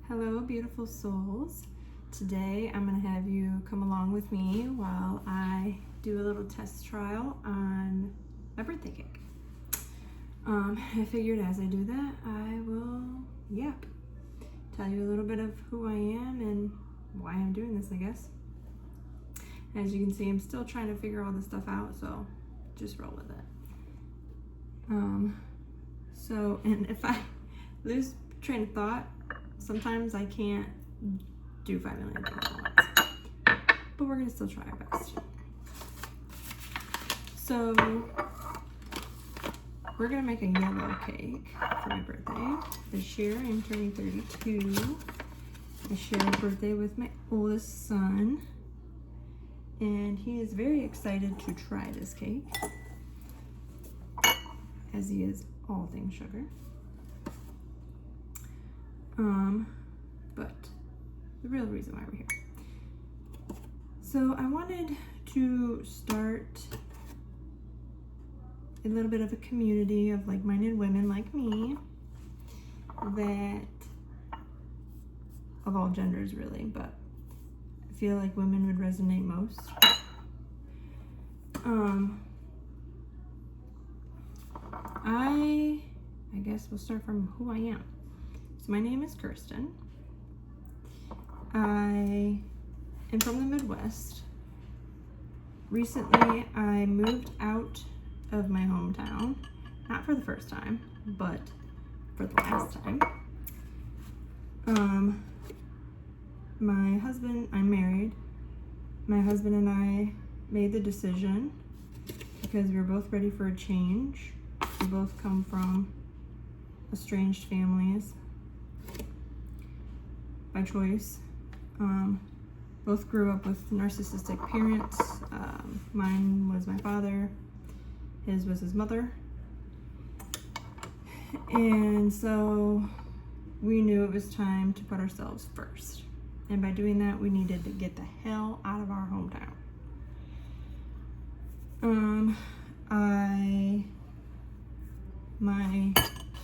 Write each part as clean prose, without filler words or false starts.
Hello, beautiful souls. Today I'm going to have you come along with me while I do a little test trial on my birthday cake. I figured as I do that, I will tell you a little bit of who I am and why I'm doing this, I guess. As you can see, I'm still trying to figure all this stuff out, so just roll with it. And if I lose train of thought, sometimes I can't do 5 million things at once, but we're gonna still try our best. So we're gonna make a yellow cake for my birthday. This year I'm turning 32. I share a birthday with my oldest son, and he is very excited to try this cake, as he is all things sugar. But the real reason why we're here. So I wanted to start a little bit of a community of like-minded women like me, that of all genders really, but I feel like women would resonate most. I guess we'll start from who I am. So my name is Kirsten. I am from the Midwest. Recently, I moved out of my hometown, not for the first time, but for the last time. I'm married. My husband and I made the decision because we were both ready for a change. We both come from estranged families by choice. Both grew up with narcissistic parents. Mine was my father, his was his mother. And so we knew it was time to put ourselves first. And by doing that, we needed to get the hell out of our hometown.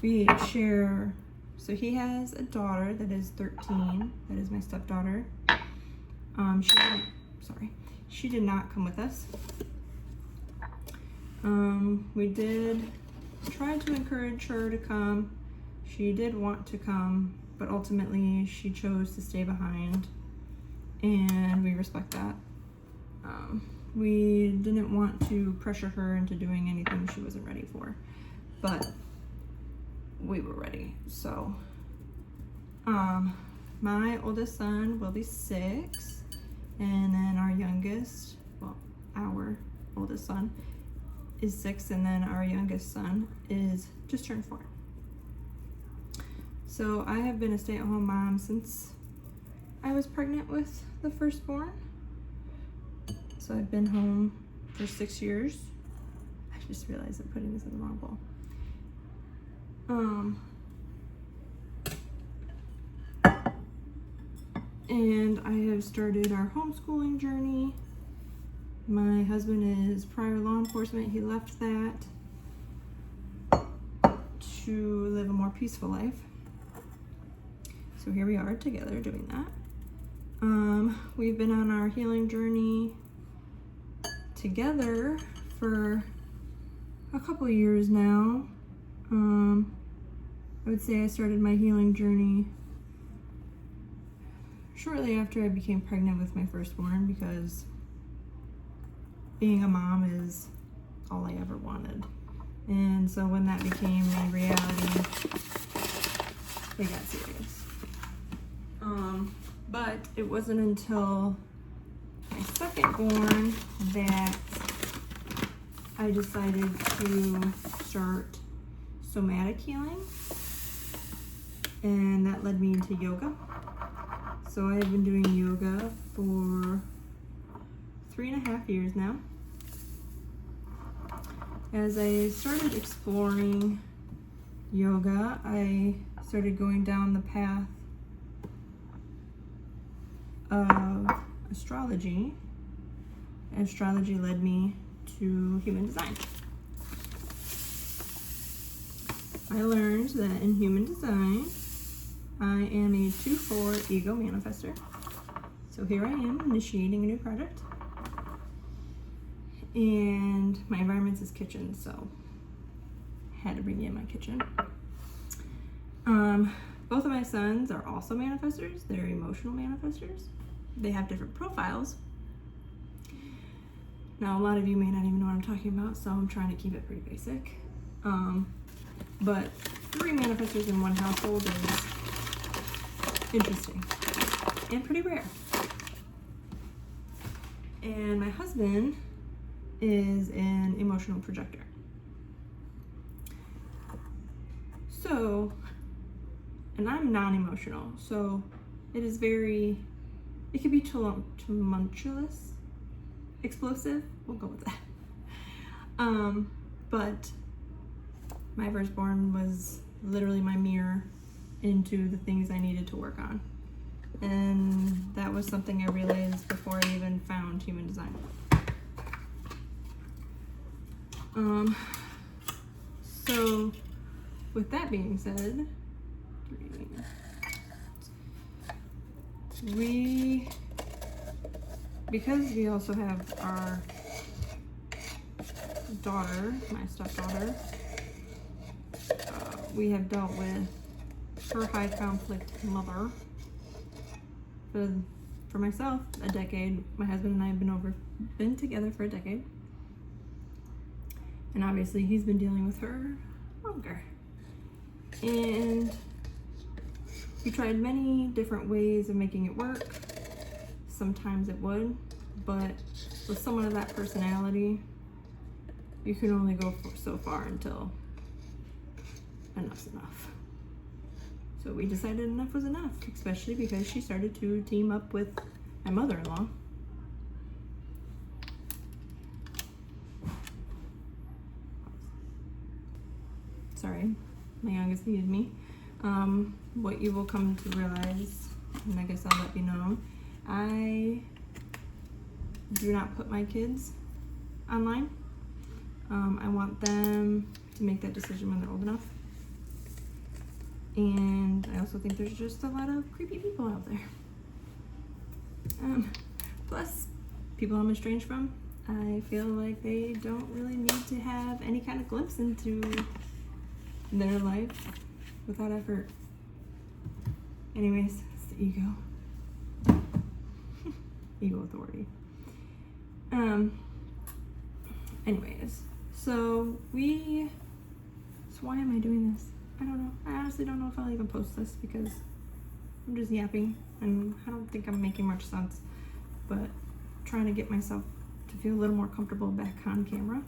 We share, so he has a daughter that is 13, that is my stepdaughter. She did not come with us. We did try to encourage her to come. She did want to come, but ultimately she chose to stay behind, and we respect that. We didn't want to pressure her into doing anything she wasn't ready for, but we were ready. So my oldest son will be 6, and then our oldest son is 6, and then our youngest son is just turned 4. So I have been a stay-at-home mom since I was pregnant with the firstborn. So I've been home for 6 years. I just realized I'm putting this in the wrong bowl. And I have started our homeschooling journey. My husband is prior law enforcement. He left that to live a more peaceful life. So here we are together doing that. We've been on our healing journey together for a couple of years now. I would say I started my healing journey shortly after I became pregnant with my firstborn, because being a mom is all I ever wanted. And so when that became a reality, it got serious. But it wasn't until my secondborn that I decided to start somatic healing, and that led me into yoga. So I have been doing yoga for 3.5 years now. As I started exploring yoga, I started going down the path of astrology. Astrology led me to human design. I learned that in human design, I am a 2/4 ego manifester. So here I am initiating a new project. And my environment's is kitchen, so had to bring in my kitchen. Both of my sons are also manifestors. They're emotional manifestors. They have different profiles. Now, a lot of you may not even know what I'm talking about, so I'm trying to keep it pretty basic. But 3 manifestors in one household is interesting and pretty rare. And my husband is an emotional projector. So, and I'm non-emotional, so it can be tumultuous, explosive, we'll go with that. But my firstborn was literally my mirror into the things I needed to work on. And that was something I realized before I even found human design. So with that being said, because we also have our daughter, my stepdaughter, we have dealt with her high conflict mother for myself a decade. My husband and I have been together for a decade, and obviously he's been dealing with her longer. And we tried many different ways of making it work. Sometimes it would, but with someone of that personality, you can only go so far until enough's enough. So we decided enough was enough, especially because she started to team up with my mother-in-law. Sorry, my youngest needed me. What you will come to realize, and I guess I'll let you know, I do not put my kids online. I want them to make that decision when they're old enough. And I also think there's just a lot of creepy people out there. Plus, people I'm estranged from, I feel like they don't really need to have any kind of glimpse into their life without effort. Anyways, it's the ego. Ego authority. Anyways, so why am I doing this? I don't know. I honestly don't know if I'll even post this because I'm just yapping and I don't think I'm making much sense, but trying to get myself to feel a little more comfortable back on camera.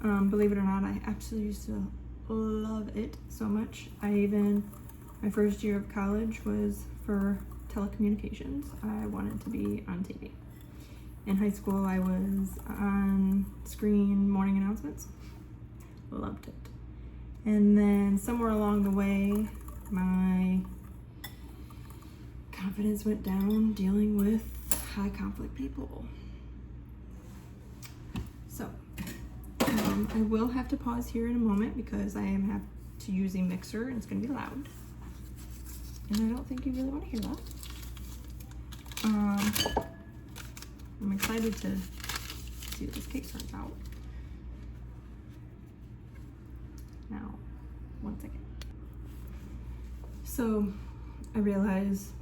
Believe it or not, I absolutely used to love it so much. My first year of college was for telecommunications. I wanted to be on TV. In high school, I was on screen morning announcements. Loved it. And then somewhere along the way, my confidence went down dealing with high conflict people. So, I will have to pause here in a moment because I have to use a mixer and it's going to be loud. And I don't think you really want to hear that. I'm excited to see what this cake turns out. Now, 1 second. So, I realize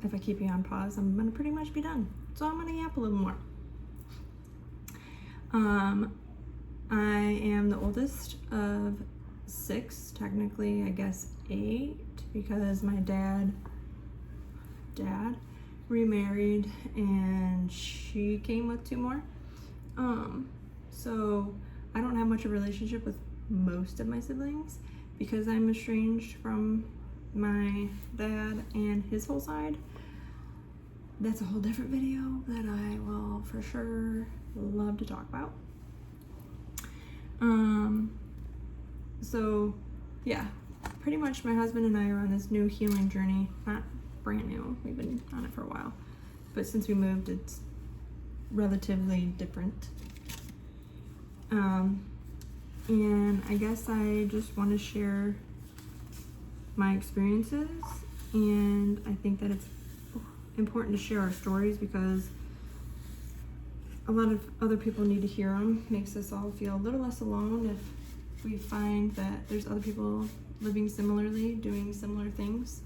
if I keep you on pause, I'm gonna pretty much be done. So I'm gonna yap a little more. I am the oldest of 6, technically, I guess 8, because my dad remarried and she came with 2 more. So I don't have much of a relationship with most of my siblings because I'm estranged from my dad and his whole side. That's a whole different video that I will for sure love to talk about. So yeah, pretty much my husband and I are on this new healing journey. Not brand new, we've been on it for a while, but since we moved it's relatively different. And I guess I just want to share my experiences, and I think that it's important to share our stories because a lot of other people need to hear them. Makes us all feel a little less alone if we find that there's other people living similarly, doing similar things,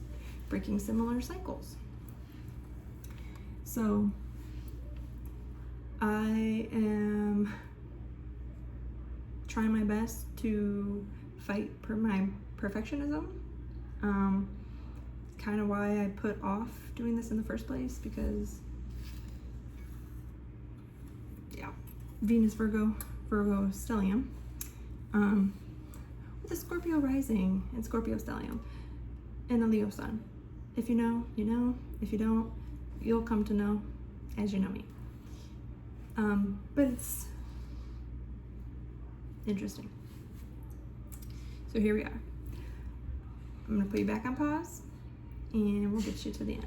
breaking similar cycles. So I am trying my best to fight my perfectionism. Kind of why I put off doing this in the first place, because yeah, Venus, Virgo stellium, with a Scorpio rising and Scorpio stellium and a Leo sun. If you know, you know. If you don't, you'll come to know as you know me. But it's interesting. So here we are. I'm gonna put you back on pause and we'll get you to the end.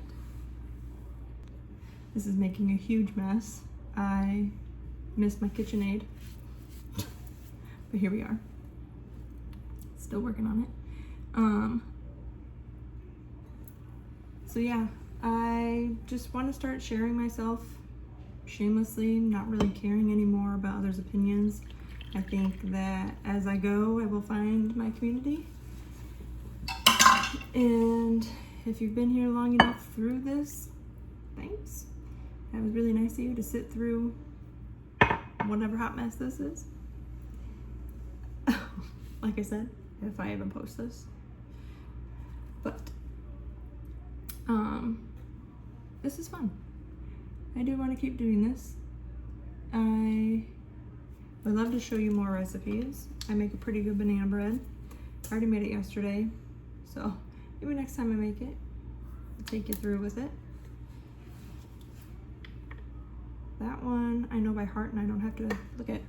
This is making a huge mess. I missed my KitchenAid, but here we are. Still working on it. So yeah, I just want to start sharing myself shamelessly, not really caring anymore about others' opinions. I think that as I go, I will find my community. And if you've been here long enough through this, thanks. That was really nice of you to sit through whatever hot mess this is. Like I said, if I even post this. But this is fun. I do want to keep doing this. I would love to show you more recipes. I make a pretty good banana bread. I already made it yesterday, so maybe next time I make it, I'll take you through with it. That one I know by heart and I don't have to look at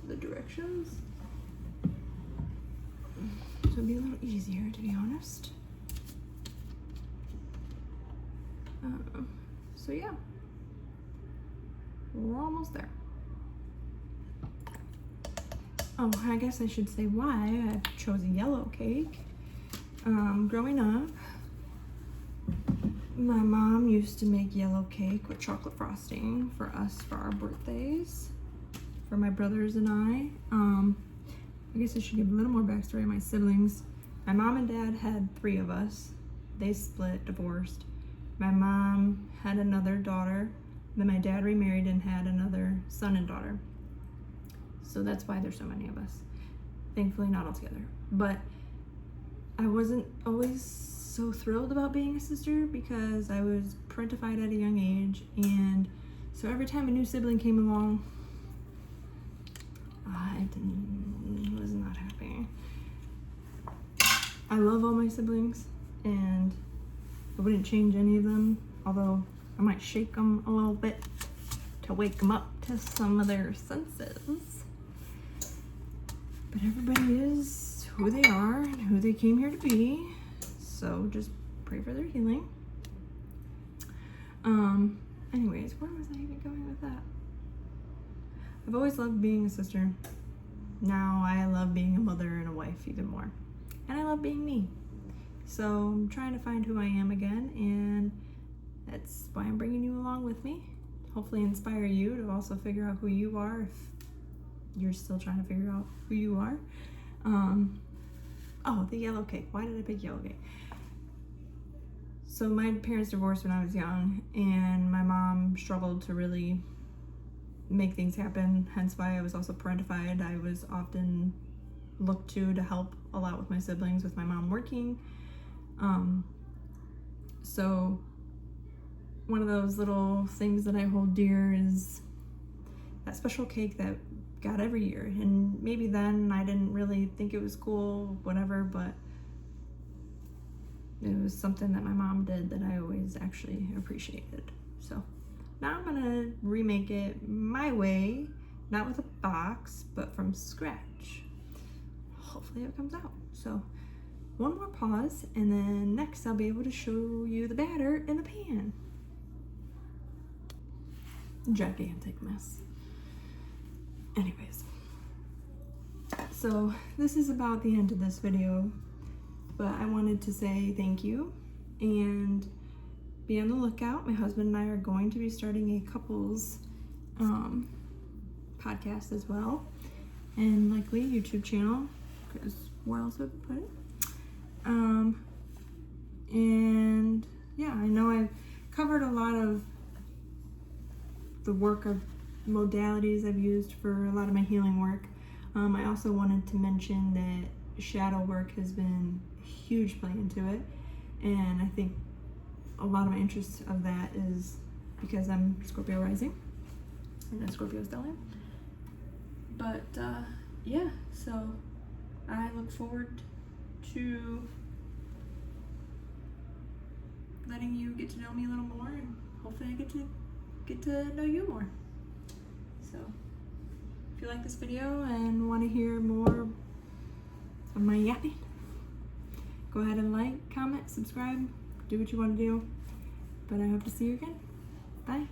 the directions. So it'll be a little easier, to be honest. So yeah, we're almost there. Oh, I guess I should say why I chose a yellow cake. Growing up, my mom used to make yellow cake with chocolate frosting for us for our birthdays, for my brothers and I guess I should give a little more backstory on my siblings. My mom and dad had 3 of us. They split, divorced. My mom had another daughter. Then my dad remarried and had another son and daughter. So that's why there's so many of us. Thankfully not all together. But I wasn't always so thrilled about being a sister because I was parentified at a young age, and so every time a new sibling came along, I was not happy. I love all my siblings and I wouldn't change any of them, although I might shake them a little bit to wake them up to some of their senses. But everybody is who they are and who they came here to be, so just pray for their healing. Anyways, where was I even going with that? I've always loved being a sister. Now I love being a mother and a wife even more. And I love being me. So I'm trying to find who I am again, and that's why I'm bringing you along with me. Hopefully inspire you to also figure out who you are if you're still trying to figure out who you are. Oh, the yellow cake. Why did I pick yellow cake? So my parents divorced when I was young, and my mom struggled to really make things happen, hence why I was also parentified. I was often looked to help a lot with my siblings, with my mom working. So one of those little things that I hold dear is that special cake that got every year. And maybe then I didn't really think it was cool, whatever, but it was something that my mom did that I always actually appreciated. So now I'm gonna remake it my way, not with a box, but from scratch. Hopefully it comes out. So one more pause, and then next I'll be able to show you the batter in the pan. Gigantic mess. Anyways, so this is about the end of this video. But I wanted to say thank you and be on the lookout. My husband and I are going to be starting a couples podcast as well, and likely YouTube channel, because where else would I put it? And yeah, I know I've covered a lot of the work of modalities I've used for a lot of my healing work. I also wanted to mention that shadow work has been a huge play into it, and I think a lot of my interest of that is because I'm Scorpio Rising and a Scorpio stellium. But yeah, so I look forward to letting you get to know me a little more, and hopefully I get to know you more. So if you like this video and want to hear more of my yapping, go ahead and like, comment, subscribe, do what you want to do. But I hope to see you again. Bye.